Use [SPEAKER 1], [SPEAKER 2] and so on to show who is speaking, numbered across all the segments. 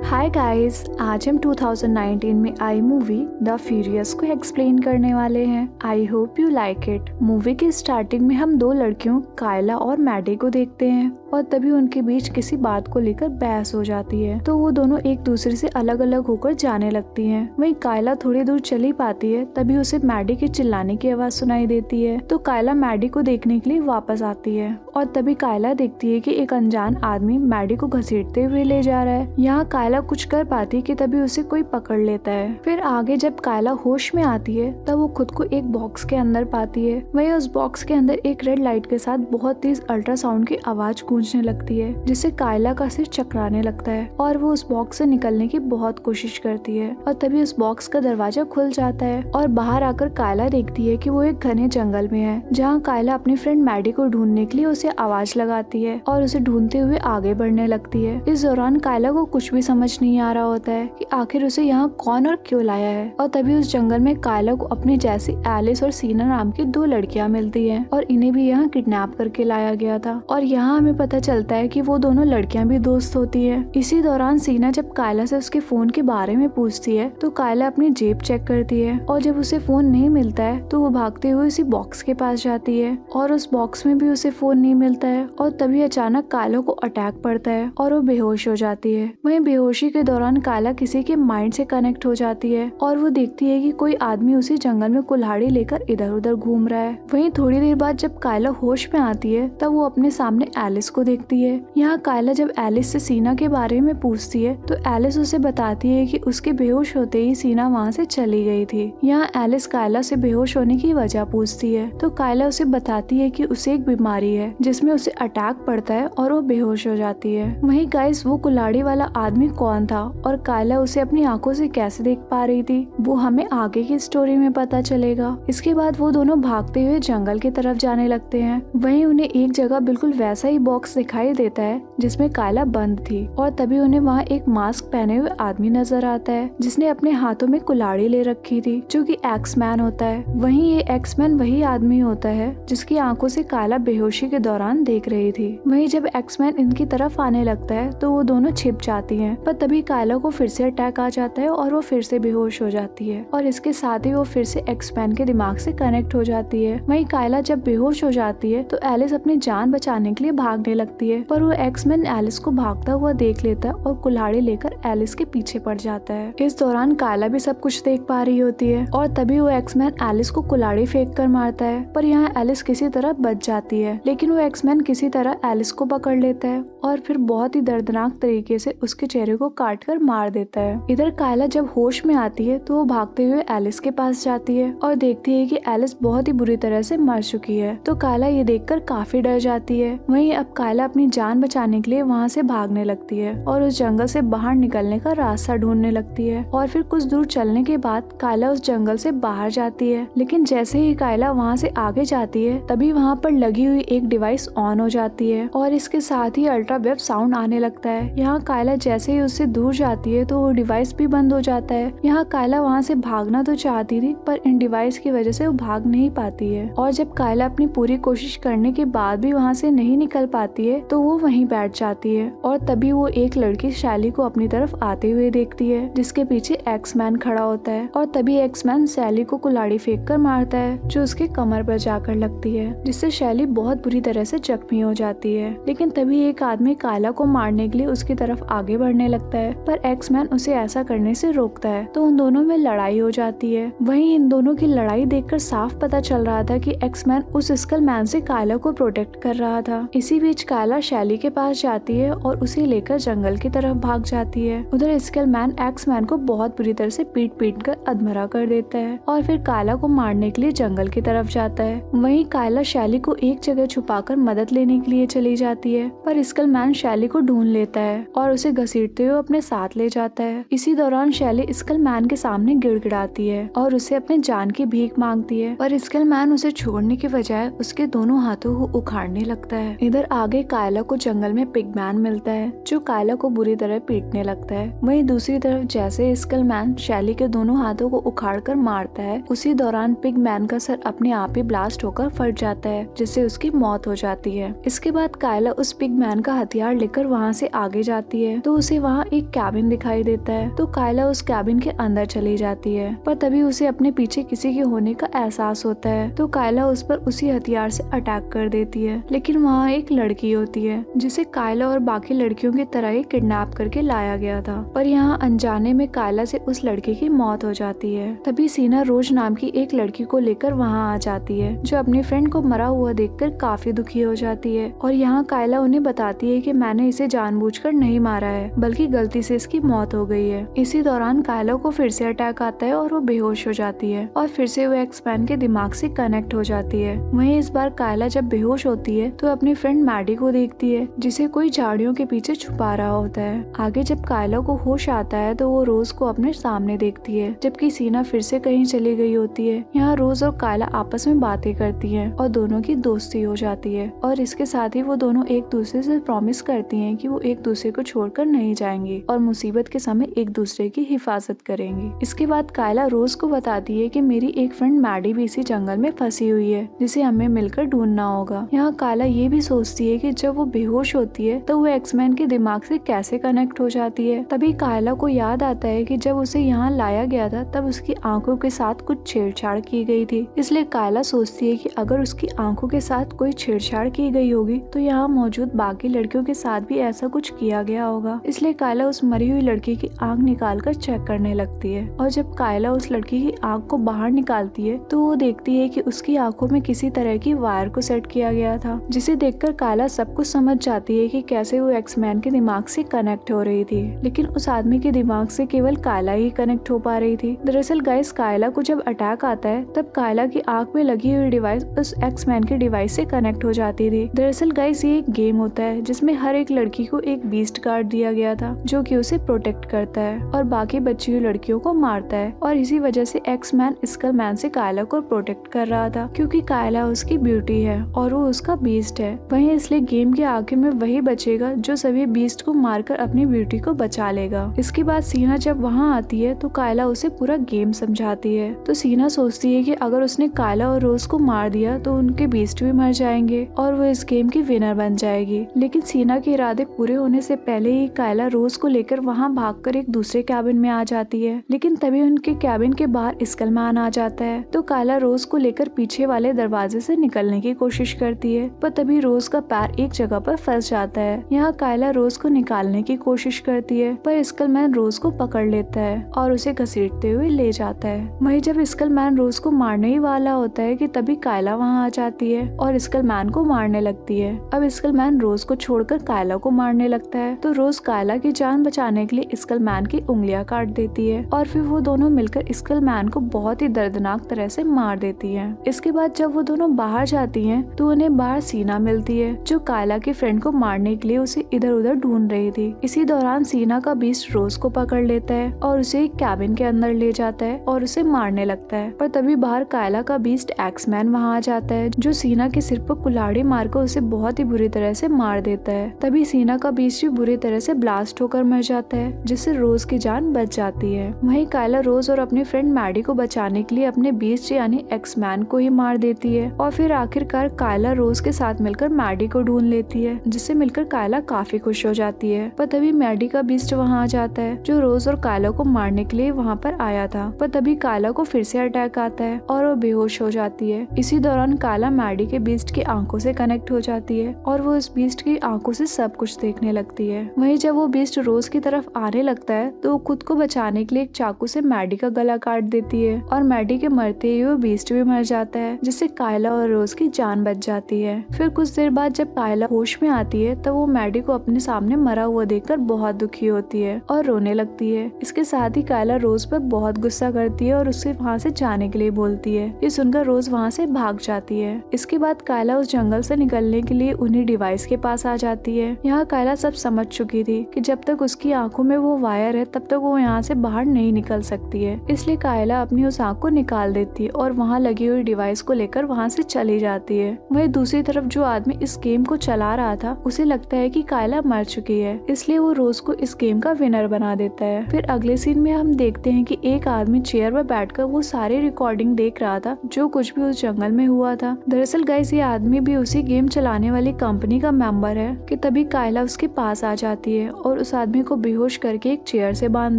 [SPEAKER 1] Hi guys, आज हम 2019 में आई मूवी द फ्यूरियस को एक्सप्लेन करने वाले हैं। I hope you like it. Movie की स्टार्टिंग में हम दो लड़कियों कायला और मैडी को देखते हैं और तभी उनके बीच किसी बात को लेकर बहस हो जाती है, तो वो दोनों एक दूसरे से अलग अलग होकर जाने लगती हैं। वहीं कायला थोड़ी दूर चली पाती है, तभी उसे मैडी के चिल्लाने की आवाज सुनाई देती है, तो कायला मैडी को देखने के लिए वापस आती है और तभी कायला देखती है कि एक अनजान आदमी मैडी को घसीटते हुए ले जा रहा है। यहाँ कायला कुछ कर पाती है कि तभी उसे कोई पकड़ लेता है। फिर आगे जब कायला होश में आती है तब वो खुद को एक बॉक्स के अंदर पाती है। वहीं उस बॉक्स के अंदर एक रेड लाइट के साथ बहुत तेज अल्ट्रासाउंड की आवाज गूंजने लगती है, जिससे कायला का सिर चकराने लगता है और वो उस बॉक्स से निकलने की बहुत कोशिश करती है और तभी उस बॉक्स का दरवाजा खुल जाता है और बाहर आकर कायला देखती है कि वो एक घने जंगल में है, जहाँ कायला अपनी फ्रेंड मैडी को ढूंढने के लिए उसे आवाज लगाती है और उसे ढूंढते हुए आगे बढ़ने लगती है। इस दौरान कायला को कुछ भी समझ नहीं आ रहा होता है कि आखिर उसे यहाँ कौन और क्यों लाया है। और तभी उस जंगल में कायला को अपनी जैसी एलिस और सीना नाम की दो लड़कियां मिलती हैं और इन्हें भी यहाँ किडनैप करके लाया गया था। और यहाँ हमें पता चलता है कि वो दोनों लड़कियां भी दोस्त होती है। इसी दौरान सीना जब कायला से उसके फोन के बारे में पूछती है तो कायला अपनी जेब चेक करती है और जब उसे फोन नहीं मिलता है तो वो भागते हुए उसी बॉक्स के पास जाती है और उस बॉक्स में भी उसे फोन नहीं मिलता है और तभी अचानक कायला को अटैक पड़ता है और वो बेहोश हो जाती है। वहीं बेहोशी के दौरान कायला किसी के माइंड से कनेक्ट हो जाती है और वो देखती है कि कोई आदमी उसी जंगल में कुल्हाड़ी लेकर इधर उधर घूम रहा है। वहीं थोड़ी देर बाद जब कायला होश में आती है तब वो अपने सामने एलिस को देखती है। यहाँ कायला जब एलिस से सीना के बारे में पूछती है तो एलिस उसे बताती है कि उसके बेहोश होते ही सीना वहाँ से चली गई थी। यहाँ एलिस कायला से बेहोश होने की वजह पूछती है तो कायला उसे बताती है कि उसे एक बीमारी है जिसमें उसे अटैक पड़ता है और वो बेहोश हो जाती है। वहीं गाइस, वो कुल्हाड़ी वाला आदमी कौन था और कायला उसे अपनी आंखों से कैसे देख पा रही थी, वो हमें आगे की स्टोरी में पता चलेगा। इसके बाद वो दोनों भागते हुए जंगल की तरफ जाने लगते हैं। वहीं उन्हें एक जगह बिल्कुल वैसा ही बॉक्स दिखाई देता है जिसमें कायला बंद थी और तभी उन्हें वहाँ एक मास्क पहने हुए आदमी नजर आता है जिसने अपने हाथों में कुल्हाड़ी ले रखी थी, जो कि एक्समैन होता है। वहीं ये एक्समैन वही आदमी होता है जिसकी आंखों से कायला बेहोशी के दौरान देख रही थी। वहीं जब एक्समैन इनकी तरफ आने लगता है तो वो दोनों छिप जाती हैं, पर तभी कायला को फिर से अटैक आ जाता है और वो फिर से बेहोश हो जाती है और इसके साथ ही वो फिर से एक्समैन के दिमाग से कनेक्ट हो जाती है। वहीं कायला जब बेहोश हो जाती है तो एलिस अपनी जान बचाने के लिए भागने लगती है, पर वो एक्समैन एलिस को भागता हुआ देख लेता है और कुल्हाड़ी लेकर एलिस के पीछे पड़ जाता है। इस दौरान कायला भी सब कुछ देख पा रही होती है और तभी वो एक्समैन एलिस को कुल्हाड़ी फेंक कर मारता है, पर यहाँ एलिस किसी तरह बच जाती है, लेकिन वो एक्समैन किसी तरह एलिस को पकड़ लेता है और फिर बहुत ही दर्दनाक तरीके से उसके चेहरे को काट कर मार देता है। इधर कायला जब होश में आती है तो वो भागते हुए एलिस के पास जाती है और देखती है कि एलिस बहुत ही बुरी तरह से मर चुकी है, तो कायला ये देखकर काफी डर जाती है। वहीं अब कायला अपनी जान बचाने के लिए वहाँ से भागने लगती है और उस जंगल से बाहर निकलने का रास्ता ढूंढने लगती है और फिर कुछ दूर चलने के बाद कायला उस जंगल से बाहर जाती है, लेकिन जैसे ही कायला वहाँ से आगे जाती है तभी वहाँ पर लगी हुई एक डिवाइस ऑन हो जाती है और इसके साथ ही अल्ट्रा वेब साउंड आने लगता है। यहाँ कायला जैसे ही उससे दूर जाती है तो वो डिवाइस भी बंद हो जाता है। यहाँ कायला वहाँ से भागना तो चाहती थी, पर इन डिवाइस की वजह से वो भाग नहीं पाती है और जब कायला अपनी पूरी कोशिश करने के बाद भी वहाँ से नहीं निकल पाती है तो वो वहीं बैठ जाती है और तभी वो एक लड़की शैली को अपनी तरफ आते हुए देखती है, जिसके पीछे एक्समैन खड़ा होता है और तभी एक्समैन शैली को कुल्हाड़ी फेंक कर मारता है, जो उसके कमर पर जाकर लगती है, जिससे शैली बहुत बुरी तरह से जख्मी हो जाती है। लेकिन तभी एक आदमी कायला को मारने के लिए उसकी तरफ आगे बढ़ने लगता है, पर एक्समैन उसे ऐसा करने से रोकता है, तो उन दोनों में लड़ाई हो जाती है। वहीं इन दोनों की लड़ाई देखकर साफ पता चल रहा था कि एक्समैन उस स्कल मैन से कायला को प्रोटेक्ट कर रहा था। इसी बीच कायला शैली के पास जाती है और उसे लेकर जंगल की तरफ भाग जाती है। उधर स्कल मैन एक्समैन को बहुत बुरी तरह से पीट कर अधमरा कर देता है और फिर कायला को मारने के लिए जंगल की तरफ जाता है। वहीं कायला शैली को एक जगह छुपाकर मदद लेने के लिए चली जाती है, पर स्कल मैन शैली को ढूंढ लेता है और उसे घसीटते हुए अपने साथ ले जाता है। इसी दौरान शैली स्कल मैन के सामने गिड़गिड़ाती है और उसे अपने जान की भीख मांगती है, पर स्कल मैन उसे छोड़ने के बजाय उसके दोनों हाथों को उखाड़ने लगता है। इधर आगे कायला को जंगल में पिगमैन मिलता है जो कायला को बुरी तरह पीटने लगता है। वहीं दूसरी तरफ जैसे स्कलमैन शैली के दोनों हाथों को उखाड़कर मारता है, उसी दौरान पिगमैन का सर अपने आप ही ब्लास्ट होकर फट जाता है, जिससे उसकी मौत हो जाती है। इसके बाद कायला उस पिगमैन का हथियार लेकर वहाँ से आगे जाती है तो उसे वहाँ एक कैबिन दिखाई देता है। तो कायला उस कैबिन के अंदर चली जाती है, पर तभी उसे अपने पीछे किसी के होने का एहसास होता है। तो कायला उस पर उसी हथियार से अटैक कर देती है, लेकिन वहाँ एक लड़की होती है जिसे कायला और बाकी लड़कियों की तरह ही किडनैप करके लाया गया था। पर यहाँ अनजाने में कायला से उस लड़की की मौत हो जाती है। तभी सीना रोज नाम की एक लड़की को लेकर वहाँ आ जाती है, जो अपनी फ्रेंड को मरा हुआ देखकर काफी दुखी हो जाती है। और यहाँ कायला उन्हें बताती है कि मैंने इसे जानबूझकर नहीं मारा है, बल्कि गलती से इसकी मौत हो गई है। इसी दौरान कायला को फिर से अटैक आता है और वो बेहोश हो जाती है और फिर से वो एक्समैन के दिमाग से कनेक्ट हो जाती है। वहीं इस बार कायला जब बेहोश होती है तो अपनी फ्रेंड मैडी को देखती है, जिसे कोई झाड़ियों के पीछे छुपा रहा होता है। आगे जब कायला को होश आता है तो वो रोज को अपने सामने देखती है, जबकि सीना फिर से कहीं चली गई होती है। यहाँ रोज और कायला आपस में बातें करती हैं और दोनों की दोस्ती हो जाती है, और इसके साथ ही वो दोनों एक दूसरे से प्रॉमिस करती हैं कि वो एक दूसरे को छोड़कर नहीं जाएंगी और मुसीबत के समय एक दूसरे की हिफाजत करेंगी। इसके बाद कायला रोज को बताती है कि मेरी एक फ्रेंड मैडी भी इसी जंगल में फंसी हुई है, जिसे हमें मिलकर ढूंढना होगा। यहाँ कायला ये भी सोचती है कि जब वो बेहोश होती है तो वो एक्समैन के दिमाग से कैसे कनेक्ट हो जाती है। तभी कायला को याद आता है कि जब उसे यहाँ लाया गया था तब उसकी आंखों के साथ कुछ छेड़छाड़ की गई थी। इसलिए कायला सोचती है कि अगर उसकी आंखों के साथ कोई छेड़छाड़ की गई होगी तो यहाँ मौजूद बाकी लड़कियों के साथ भी ऐसा कुछ किया गया होगा। इसलिए कायला उस मरी हुई लड़की की आंख निकालकर चेक करने लगती है, और जब कायला उस लड़की की आंख को बाहर निकालती है तो वो देखती है कि उसकी आंखों में किसी तरह की वायर को सेट किया गया था, जिसे देखकर कायला सब कुछ समझ जाती है कि कैसे वो एक्समैन के दिमाग से कनेक्ट हो रही थी। लेकिन उस आदमी के दिमाग से केवल कायला ही कनेक्ट हो पा रही थी। दरअसल गाइस, कायला को जब अटैक आता है तब कायला की आंख में लगी हुई डिवाइस उस एक्समैन के डिवाइस से कनेक्ट हो जाती थी। दरअसल गाइस, ये एक गेम होता है जिसमें हर एक लड़की को एक बीस्ट कार्ड दिया गया था, जो कि उसे प्रोटेक्ट करता है और बाकी बची हुई लड़कियों को मारता है। और इसी वजह से एक्समैन स्कलमैन से कायला को प्रोटेक्ट कर रहा था, क्योंकि कायला उसकी ब्यूटी है और वो उसका बीस्ट है। वहीं इसलिए गेम के आखिर में वही बचेगा जो सभी बीस्ट को मारकर अपनी ब्यूटी को बचा लेगा। इसके बाद सीना जब वहाँ आती है तो कायला उसे पूरा गेम समझाती है। तो सीना सोचती है कि अगर उसने कायला और रोज को मार दिया तो उनके बीस्ट भी मर जाएंगे और वो इस गेम की विनर बन जाएगी। लेकिन सीना के इरादे पूरे होने से पहले ही कायला रोज को लेकर वहाँ भागकर एक दूसरे कैबिन में आ जाती है। लेकिन तभी उनके कैबिन के बाहर स्कलमैन आ जाता है, तो कायला रोज को लेकर पीछे वाले दरवाजे से निकलने की कोशिश करती है, पर तभी रोज का पैर एक जगह पर फंस जाता है। यहाँ कायला रोज को निकालने की कोशिश करती है, पर स्कलमैन रोज को पकड़ लेता है और उसे घसीटते हुए ले जाता है। वहीं जब स्कलमैन रोज को मारने ही वाला होता है कि तभी कायला वहाँ आ जाती है और स्कलमैन को मारने लगती है। अब स्कलमैन रोज को छोड़कर कायला को मारने लगता है, तो रोज कायला की जान बचाने के लिए स्कलमैन की उंगलियां काट देती है और फिर वो दोनों मिलकर स्कलमैन को बहुत ही दर्दनाक तरह से मार देती है। इसके बाद जब वो दोनों बाहर जाती हैं तो उन्हें बाहर सीना मिलती है, जो कायला की फ्रेंड को मारने के लिए उसे इधर उधर ढूंढ रही थी। इसी दौरान सीना का बीस्ट रोज को पकड़ लेता है और उसे एक कैबिन के अंदर ले जाता है और उसे मारने लगता है। पर तभी बाहर कायला का बीस्ट एक्समैन वहाँ आ जाता है, जो सीना के सिर पर कुल्हाड़ी मारकर उसे बहुत ही बुरी तरह से मार देता है। तभी सीना का बीस्ट भी बुरी तरह से ब्लास्ट होकर मर जाता है, जिससे रोज की जान बच जाती है। वहीं कायला रोज और अपनी फ्रेंड मैडी को बचाने के लिए अपने बीस्ट यानी एक्समैन को ही मार देती है और फिर आखिरकार कायला रोज के साथ मिलकर मैडी को ढूंढ लेती है, जिससे मिलकर कायला काफी खुश हो जाती है। पर तभी मैडी का बीस्ट वहाँ आ जाता है, जो रोज और कायला को मारने के लिए वहाँ पर आया था। पर तभी कायला को फिर से अटैक आता है और वो बेहोश हो जाती है। इसी दौरान कायला मैडी के बीस्ट की आंखों से कनेक्ट हो जाती है और वो इस बीस्ट की आंखों से सब कुछ देखने लगती है। वहीं जब वो बीस्ट रोज की तरफ आने लगता है तो वो खुद को बचाने के लिए एक चाकू से मैडी का गला काट देती है और मैडी के मरते ही वो बीस्ट भी मर जाता है, जिससे कायला और रोज की जान बच जाती है। फिर कुछ देर बाद जब कायला होश में आती है तब वो मैडी को अपने सामने मरा हुआ देखकर बहुत दुखी होती है और रोने लगती है। इसके साथ ही कायला रोज पर बहुत गुस्सा करती है और उससे वहाँ से जाने के लिए बोलती है। ये सुनकर रोज वहाँ से भाग जाती है। इसके बाद कायला उस जंगल से निकलने के लिए उन्हीं डिवाइस के पास आ जाती है। यहाँ कायला सब समझ चुकी थी कि जब तक उसकी आंखों में वो वायर है तब तक वो यहाँ से बाहर नहीं निकल सकती है। इसलिए कायला अपनी उस आंख को निकाल देती है और वहाँ लगी हुई डिवाइस को लेकर वहाँ से चली जाती है। वहीं दूसरी तरफ जो आदमी इस गेम को चला रहा था उसे लगता है कि कायला मर चुकी है, इसलिए वो रोज को इस गेम का विनर बना देता है। फिर अगले सीन में हम देखते हैं कि एक आदमी चेयर पर बैठकर वो सारे रिकॉर्डिंग देख रहा था जो कुछ भी उस जंगल में हुआ था। दरअसल गाइस ये आदमी भी उसी गेम चलाने वाली कंपनी का मेंबर है कि तभी कायला उसके पास आ जाती है और उस आदमी को बेहोश करके एक चेयर से बांध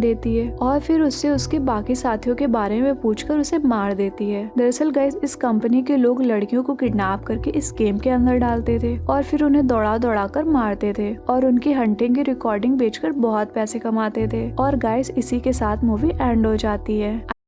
[SPEAKER 1] देती है और फिर उससे उसके बाकी साथियों के बारे में पूछकर उसे मार देती है। दरअसल गाइस इस कंपनी के लोग लड़कियों को किडनैप करके इस गेम के अंदर डालते थे और फिर उन्हें दौड़ा दौड़ा कर मारते थे और उनकी हंटिंग की रिकॉर्डिंग बेचकर बहुत पैसे कमाते थे। और गाइस इसी के साथ मूवी एंड हो जाती है।